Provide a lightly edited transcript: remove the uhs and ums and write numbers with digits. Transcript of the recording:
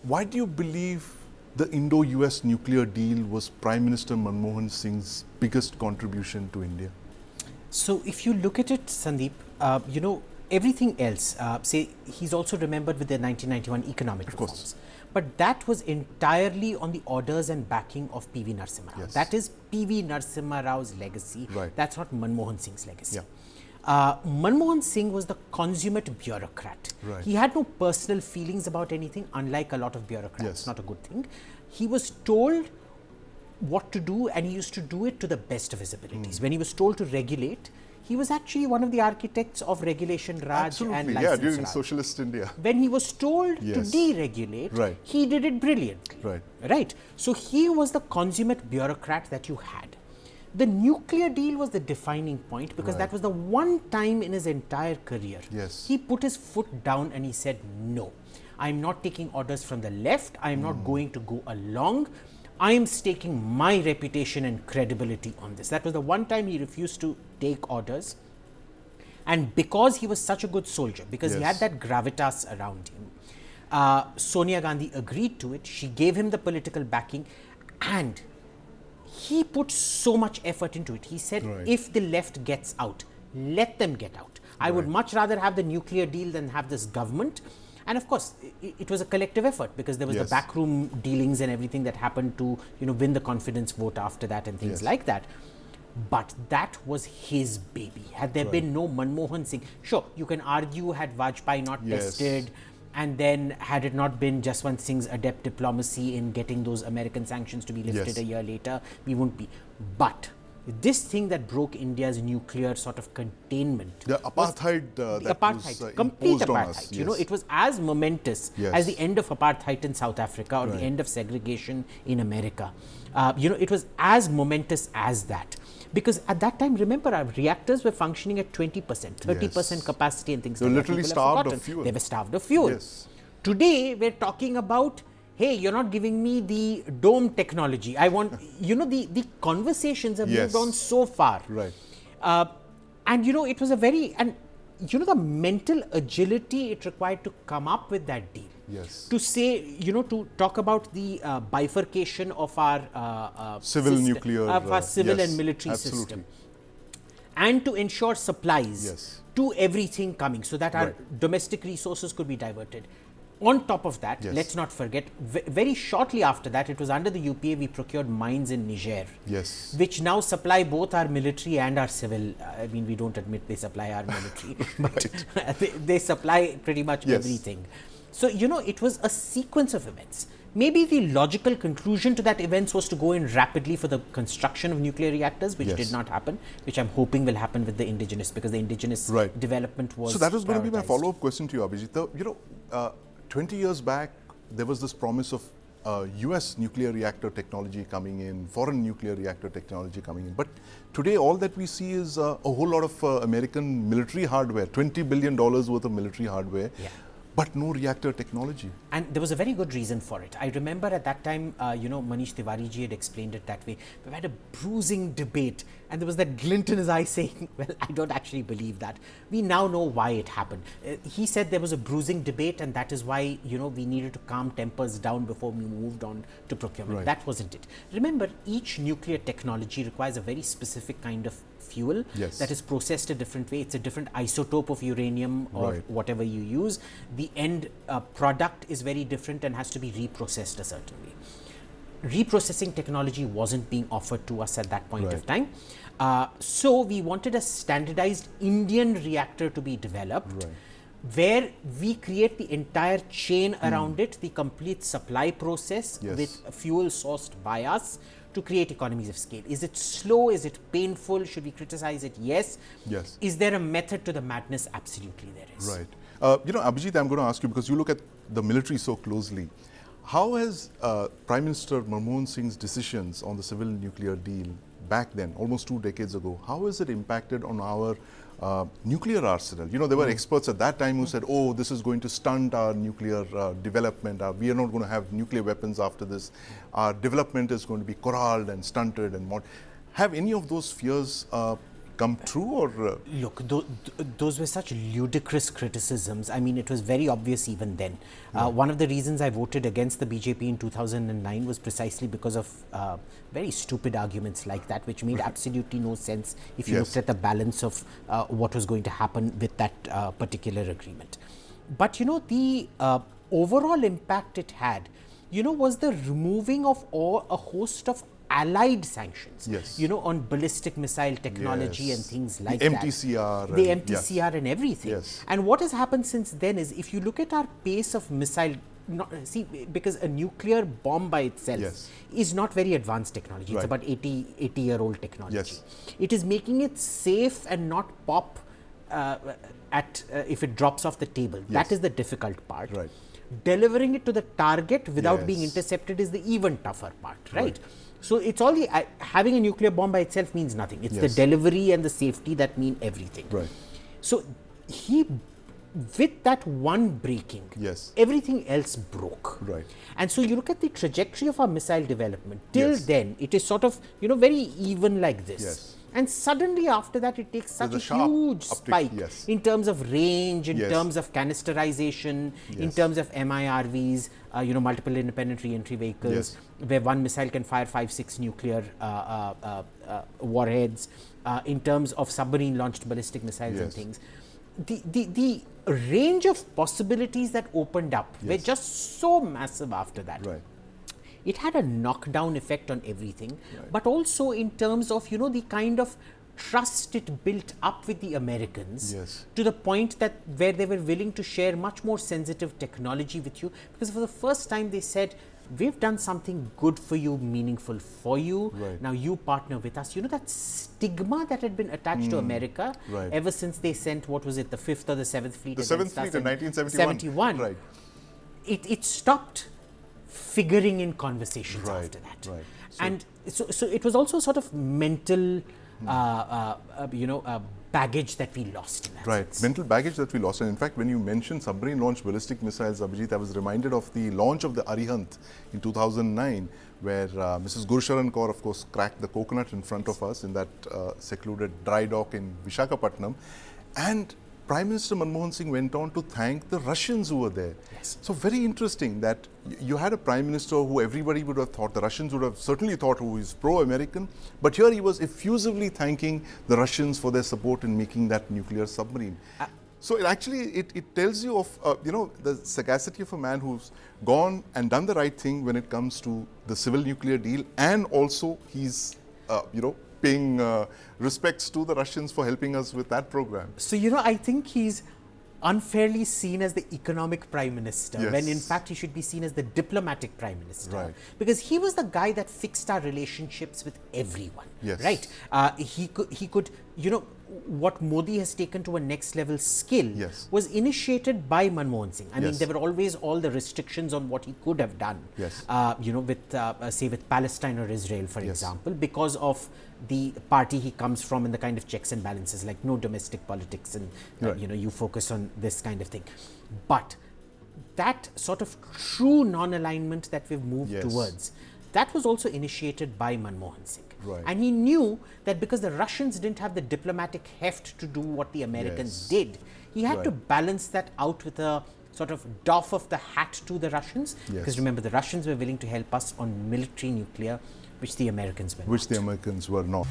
Why do you believe the Indo-US nuclear deal was Prime Minister Manmohan Singh's biggest contribution to India? So if you look at it, Sandeep, everything else, say he's also remembered with the 1991 economic reforms. But that was entirely on the orders and backing of P.V. Narasimha Rao. Yes. That is P.V. Narasimha Rao's legacy. Right. That's not Manmohan Singh's legacy. Yeah. Manmohan Singh was the consummate bureaucrat. Right. He had no personal feelings about anything, unlike a lot of bureaucrats. Yes. Not a good thing. He was told what to do, and he used to do it to the best of his abilities. When he was told to regulate, he was actually one of the architects of regulation Raj Absolutely. and license during Raj. socialist India. When he was told to Yes. deregulate, Right. he did it brilliantly. Right. Right. So he was the consummate bureaucrat that you had. The nuclear deal was the defining point, because Right. that was the one time in his entire career Yes. he put his foot down and he said, no, I'm not taking orders from the left. I'm not going to go along. I am staking my reputation and credibility on this. That was the one time he refused to take orders. And because he was such a good soldier, because he had Yes. that gravitas around him, Sonia Gandhi agreed to it. She gave him the political backing, and he put so much effort into it. He said, Right. if the left gets out, let them get out. I would much rather have the nuclear deal than have this government. And of course, it was a collective effort, because there was Yes. the backroom dealings and everything that happened to, win the confidence vote after that and things Yes. like that. But that was his baby. Had there been no Manmohan Singh, sure, you can argue, had Vajpayee not Yes. tested, and then had it not been Jaswant Singh's adept diplomacy in getting those American sanctions to be lifted Yes. a year later, we wouldn't be. But this thing that broke India's nuclear sort of containment, The apartheid the that apartheid, was complete imposed on apartheid. us. It was as momentous Yes. as the end of apartheid in South Africa or Right. the end of segregation in America. It was as momentous as that. Because at that time, remember, our reactors were functioning at 20%, 30% Yes. capacity and things They were like that. literally People have starved of forgotten. fuel. They were starved of fuel. Yes. Today, we're talking about, hey, you're not giving me the dome technology. I want, the conversations have Yes. moved on so far. Right. And it was a very, and the mental agility it required to come up with that deal. Yes. To say, to talk about the bifurcation of our Civil system, nuclear, of our civil yes, and military absolutely. system, and to ensure supplies Yes. to everything coming, so that our Right. domestic resources could be diverted. On top of that, Yes. let's not forget, very shortly after that, it was under the UPA we procured mines in Niger, Yes. which now supply both our military and our civil. I mean, we don't admit they supply our military, but they supply pretty much Yes. everything. So, it was a sequence of events. Maybe the logical conclusion to that events was to go in rapidly for the construction of nuclear reactors, which Yes. did not happen, which I'm hoping will happen with the indigenous, because the indigenous Right. development was So that was going to be my prioritized. follow-up question to you, Abhijit. 20 years back, there was this promise of US nuclear reactor technology coming in, foreign nuclear reactor technology coming in. But today, all that we see is a whole lot of American military hardware, $20 billion worth of military hardware. Yeah. But no reactor technology. And there was a very good reason for it. I remember at that time, Manish Tiwari ji had explained it that way. We had a bruising debate, and there was that glint in his eye saying, well, I don't actually believe that. We now know why it happened. He said there was a bruising debate, and that is why, we needed to calm tempers down before we moved on to procurement. Right. That wasn't it. Remember, each nuclear technology requires a very specific kind of fuel Yes. that is processed a different way. It's a different isotope of uranium or Right. whatever you use. The end product is very different and has to be reprocessed a certain way. Reprocessing technology wasn't being offered to us at that point of Right. time. So we wanted a standardized Indian reactor to be developed, Right. where we create the entire chain around it, the complete supply process Yes. with fuel sourced by us, to create economies of scale. Is it slow? Is it painful? Should we criticize it? Yes. Yes. Is there a method to the madness? Absolutely there is. Right. Abhijit, I'm going to ask you, because you look at the military so closely. How has Prime Minister Manmohan Singh's decisions on the civil nuclear deal back then, almost 2 decades ago, how has it impacted on our nuclear arsenal? There were experts at that time who said, oh, this is going to stunt our nuclear development. We are not going to have nuclear weapons after this. Our development is going to be corralled and stunted and have any of those fears come true, or? Look, those were such ludicrous criticisms. I mean, it was very obvious even then. One of the reasons I voted against the BJP in 2009 was precisely because of very stupid arguments like that, which made absolutely no sense if you looked at the balance of what was going to happen with that particular agreement. But, the overall impact it had, was the removing of a host of allied sanctions, on ballistic missile technology and things like the MTCR that. The MTCR and everything. Yes. And what has happened since then is, if you look at our pace of missile, because a nuclear bomb by itself is not very advanced technology. It's about 80-year-old technology. It is making it safe and not pop if it drops off the table. That is the difficult part. Delivering it to the target without being intercepted is the even tougher part, right? So it's all the having a nuclear bomb by itself means nothing. It's the delivery and the safety that mean everything. So with that one breaking, everything else broke. And so you look at the trajectory of our missile development. Till then, it is sort of very even like this. And suddenly after that, it takes such a huge spike in terms of range, in terms of canisterization, in terms of MIRVs, multiple independent re-entry vehicles, where one missile can fire 5-6 nuclear warheads, in terms of submarine-launched ballistic missiles and things. The range of possibilities that opened up were just so massive after that. It had a knockdown effect on everything, but also in terms of, the kind of trust it built up with the Americans to the point that where they were willing to share much more sensitive technology with you, because for the first time they said, we've done something good for you, meaningful for you. Now you partner with us. That stigma that had been attached to America ever since they sent, what was it, the 5th or the 7th Fleet? The 7th Fleet in 1971. It stopped figuring in conversations after that. And so it was also sort of mental, baggage that we lost in that sense. Mental baggage that we lost. And in fact, when you mentioned submarine-launched ballistic missiles, Abhijit, I was reminded of the launch of the Arihant in 2009, where Mrs. Gurusharan Kaur, of course, cracked the coconut in front of us in that secluded dry dock in Visakhapatnam. And Prime Minister Manmohan Singh went on to thank the Russians who were there. So very interesting that you had a Prime Minister who everybody would have thought, the Russians would have certainly thought, who is pro-American, but here he was effusively thanking the Russians for their support in making that nuclear submarine. So it tells you of the sagacity of a man who's gone and done the right thing when it comes to the civil nuclear deal, and also he's paying respects to the Russians for helping us with that program. So, I think he's unfairly seen as the economic prime minister, when in fact he should be seen as the diplomatic prime minister. Because he was the guy that fixed our relationships with everyone. He could, what Modi has taken to a next level skill was initiated by Manmohan Singh. I mean, there were always all the restrictions on what he could have done, with, say, with Palestine or Israel, for example, because of the party he comes from and the kind of checks and balances, like no domestic politics and, you focus on this kind of thing. But that sort of true non-alignment that we've moved towards, that was also initiated by Manmohan Singh. And he knew that because the Russians didn't have the diplomatic heft to do what the Americans did, he had to balance that out with a sort of doff of the hat to the Russians. Because remember, the Russians were willing to help us on military nuclear, which the Americans were not.